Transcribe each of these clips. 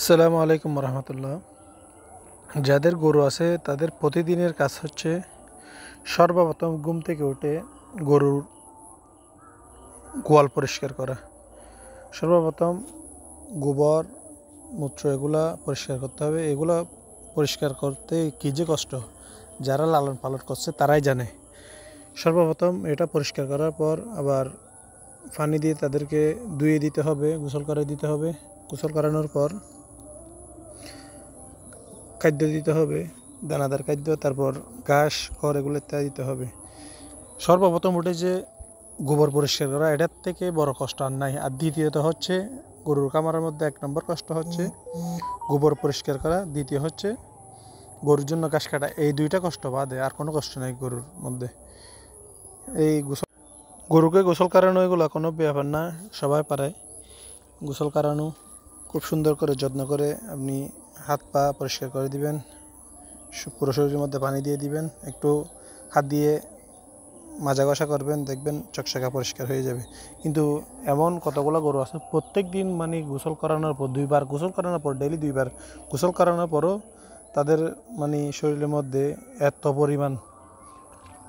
আসসালামু আলাইকুম রহমতুল্লাহ। যাদের গরু আছে তাদের প্রতিদিনের কাজ হচ্ছে সর্বপ্রথম ঘুম থেকে উঠে গরুর গোয়াল পরিষ্কার করা। সর্বপ্রথম গোবর মূত্র এগুলা পরিষ্কার করতে হবে। এগুলা পরিষ্কার করতে কী যে কষ্ট, যারা লালন পালন করছে তারাই জানে। সর্বপ্রথম এটা পরিষ্কার করার পর আবার পানি দিয়ে তাদেরকে ধুয়ে দিতে হবে, গোসল করে দিতে হবে। গোসল করানোর পর খাদ্য দিতে হবে, দানাদার খাদ্য, তারপর ঘাস খড় এগুলো ইত্যাদি দিতে হবে। সর্বপ্রথম উঠে যে গোবর পরিষ্কার করা, এটার থেকে বড় কষ্ট আর নাই। আর দ্বিতীয়ত হচ্ছে গরুর খামারের মধ্যে 1 নম্বর কষ্ট হচ্ছে গোবর পরিষ্কার করা, দ্বিতীয় হচ্ছে গরুর জন্য ঘাস কাটা। এই 2টা কষ্ট বাদে আর কোনো কষ্ট নেই গরুর মধ্যে। এই গরুকে গোসল করানো এগুলো কোনো ব্যাপার না, সবাই পারে গোসল করানো। খুব সুন্দর করে যত্ন করে আপনি হাত পা পরিষ্কার করে দিবেন, পুরো শরীরের মধ্যে পানি দিয়ে দিবেন, একটু হাত দিয়ে মাজা ঘষা করবেন, দেখবেন চকচকা পরিষ্কার হয়ে যাবে। কিন্তু এমন কতগুলো গরু আছে প্রত্যেক দিন গোসল করানোর পর 2বার গোসল করানোর পর, ডেইলি 2বার গোসল করানোর পরও তাদের শরীরের মধ্যে এত পরিমাণ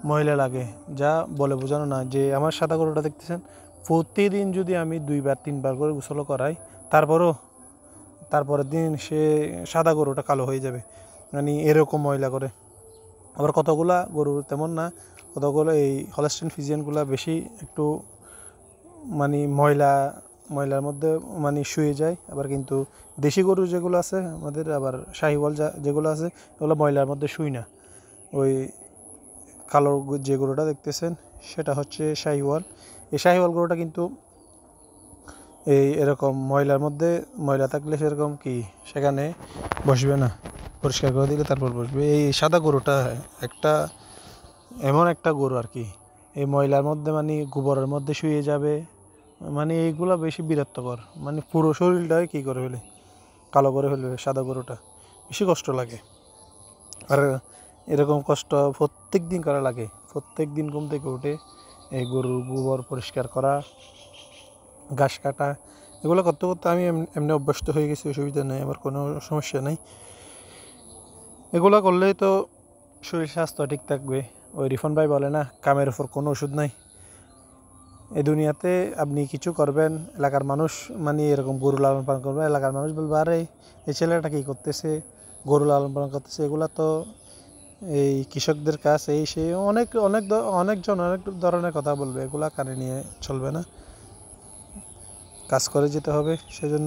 ময়লা লাগে যা বলে বোঝানো না। যে আমার সাদা গরুটা দেখতেছেন, প্রতিদিন যদি আমি 2বার 3বার করে গোসল করাই, তারপরের দিন সে সাদা গরুটা কালো হয়ে যাবে, এরকম ময়লা করে। আবার কতগুলা গরু তেমন না, কতগুলো এই হলস্টাইন ফ্রিজিয়ানগুলা বেশি একটু ময়লার মধ্যে শুয়ে যায়। আবার কিন্তু দেশি গরু যেগুলো আছে আমাদের, আবার শাহিওয়াল যেগুলো আছে ওগুলো ময়লার মধ্যে শুই না। ওই কালো যে গরুটা দেখতেছেন সেটা হচ্ছে শাহিওয়াল। এই শাহিওয়াল গরুটা কিন্তু এরকম ময়লার মধ্যে ময়লা থাকলে সেরকম সেখানে বসবে না, পরিষ্কার করে দিলে তারপর বসবে। এই সাদা গরুটা এমন একটা গরু আর কি, এই ময়লার মধ্যে গোবরের মধ্যে শুয়ে যাবে। এইগুলা বেশি বিরক্তকর, পুরো শরীরটাই করে ফেলে, কালো করে ফেলবে সাদা গরুটা, বেশি কষ্ট লাগে। আর এরকম কষ্ট প্রত্যেক দিন করা লাগে। প্রত্যেক দিন ঘুম থেকে উঠে এই গরুর গোবর পরিষ্কার করা, ঘাস কাটা, এগুলো করতে করতে আমি এমনি অভ্যস্ত হয়ে গেছি, অসুবিধা নেই, আমার কোনো সমস্যা নেই। এগুলো করলেই তো শরীর স্বাস্থ্য ঠিক থাকবে। ওই রিফন ভাই বলে না, কামের ওপর কোনো ওষুধ নাই। এই দুনিয়াতে আপনি কিছু করবেন, এলাকার মানুষ এরকম গরু লালন পালন করবে, এলাকার মানুষ বলবে আরে এই ছেলেটা কী করতেছে, গরু লালন পালন করতেছে, এগুলা তো এই কৃষকদের কাজ, এই সেই অনেকজন অনেক ধরনের কথা বলবে, এগুলা কানে নিয়ে চলবে না, কাজ করে যেতে হবে। সেজন্য